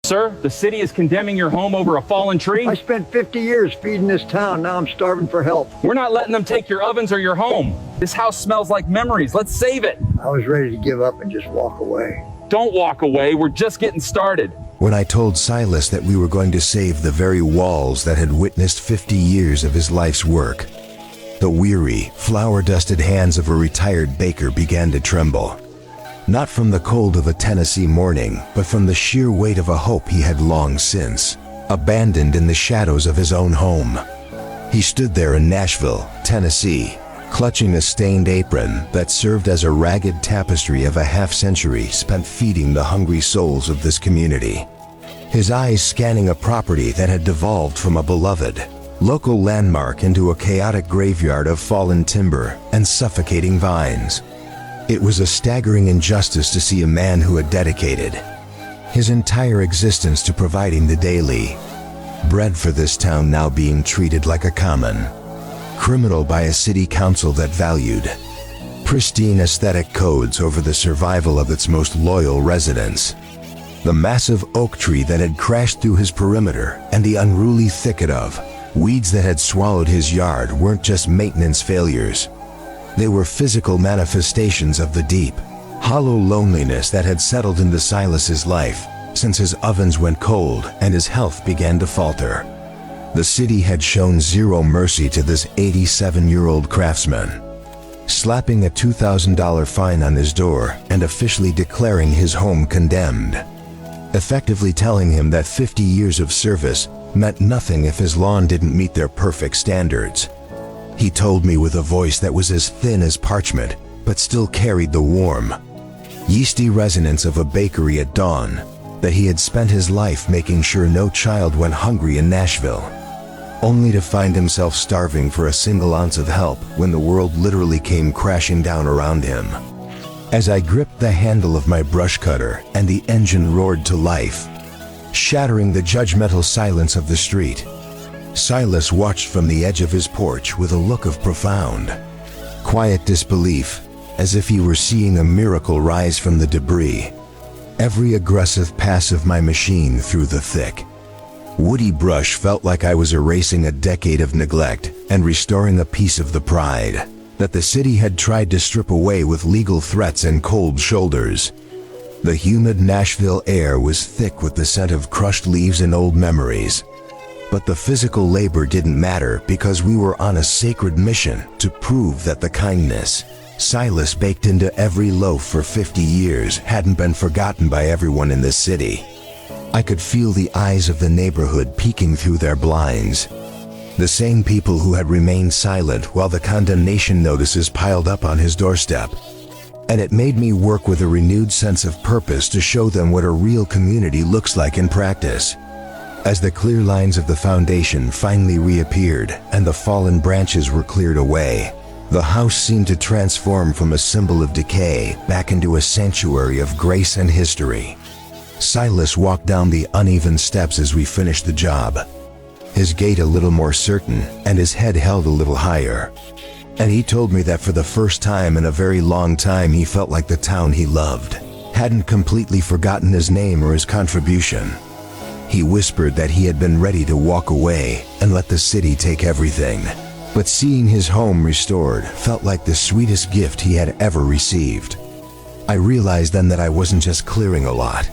Sir, the city is condemning your home over a fallen tree. I spent 50 years feeding this town. Now I'm starving for help. We're not letting them take your ovens or your home. This house smells like memories. Let's save it. I was ready to give up and just walk away. Don't walk away. We're just getting started. When I told Silas that we were going to save the very walls that had witnessed 50 years of his life's work, the weary, flour-dusted hands of a retired baker began to tremble. Not from the cold of a Tennessee morning, but from the sheer weight of a hope he had long since abandoned in the shadows of his own home. He stood there in Nashville, Tennessee, clutching a stained apron that served as a ragged tapestry of a half-century spent feeding the hungry souls of this community. His eyes scanning a property that had devolved from a beloved local landmark into a chaotic graveyard of fallen timber and suffocating vines. It was a staggering injustice to see a man who had dedicated his entire existence to providing the daily bread for this town now being treated like a common criminal by a city council that valued pristine aesthetic codes over the survival of its most loyal residents. The massive oak tree that had crashed through his perimeter and the unruly thicket of weeds that had swallowed his yard weren't just maintenance failures. They were physical manifestations of the deep, hollow loneliness that had settled into Silas's life since his ovens went cold and his health began to falter. The city had shown zero mercy to this 87-year-old craftsman, slapping a $2,000 fine on his door and officially declaring his home condemned, effectively telling him that 50 years of service meant nothing if his lawn didn't meet their perfect standards. He told me with a voice that was as thin as parchment, but still carried the warm, yeasty resonance of a bakery at dawn, that he had spent his life making sure no child went hungry in Nashville, only to find himself starving for a single ounce of help when the world literally came crashing down around him. As I gripped the handle of my brush cutter and the engine roared to life, shattering the judgmental silence of the street, Silas watched from the edge of his porch with a look of profound, quiet disbelief, as if he were seeing a miracle rise from the debris. Every aggressive pass of my machine through the thick, woody brush felt like I was erasing a decade of neglect and restoring a piece of the pride that the city had tried to strip away with legal threats and cold shoulders. The humid Nashville air was thick with the scent of crushed leaves and old memories. But the physical labor didn't matter because we were on a sacred mission to prove that the kindness Silas baked into every loaf for 50 years hadn't been forgotten by everyone in this city. I could feel the eyes of the neighborhood peeking through their blinds, the same people who had remained silent while the condemnation notices piled up on his doorstep. And it made me work with a renewed sense of purpose to show them what a real community looks like in practice. As the clear lines of the foundation finally reappeared and the fallen branches were cleared away, the house seemed to transform from a symbol of decay back into a sanctuary of grace and history. Silas walked down the uneven steps as we finished the job, his gait a little more certain and his head held a little higher. And he told me that for the first time in a very long time he felt like the town he loved hadn't completely forgotten his name or his contribution. He whispered that he had been ready to walk away and let the city take everything. But seeing his home restored felt like the sweetest gift he had ever received. I realized then that I wasn't just clearing a lot.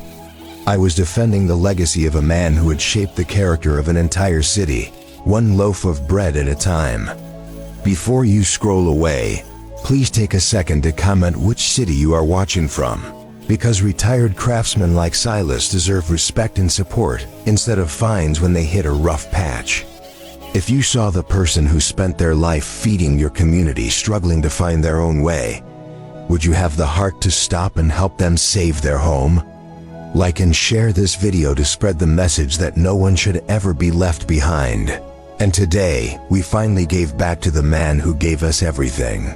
I was defending the legacy of a man who had shaped the character of an entire city, one loaf of bread at a time. Before you scroll away, please take a second to comment which city you are watching from, because retired craftsmen like Silas deserve respect and support instead of fines when they hit a rough patch. If you saw the person who spent their life feeding your community struggling to find their own way, would you have the heart to stop and help them save their home? Like and share this video to spread the message that no one should ever be left behind. And today, we finally gave back to the man who gave us everything.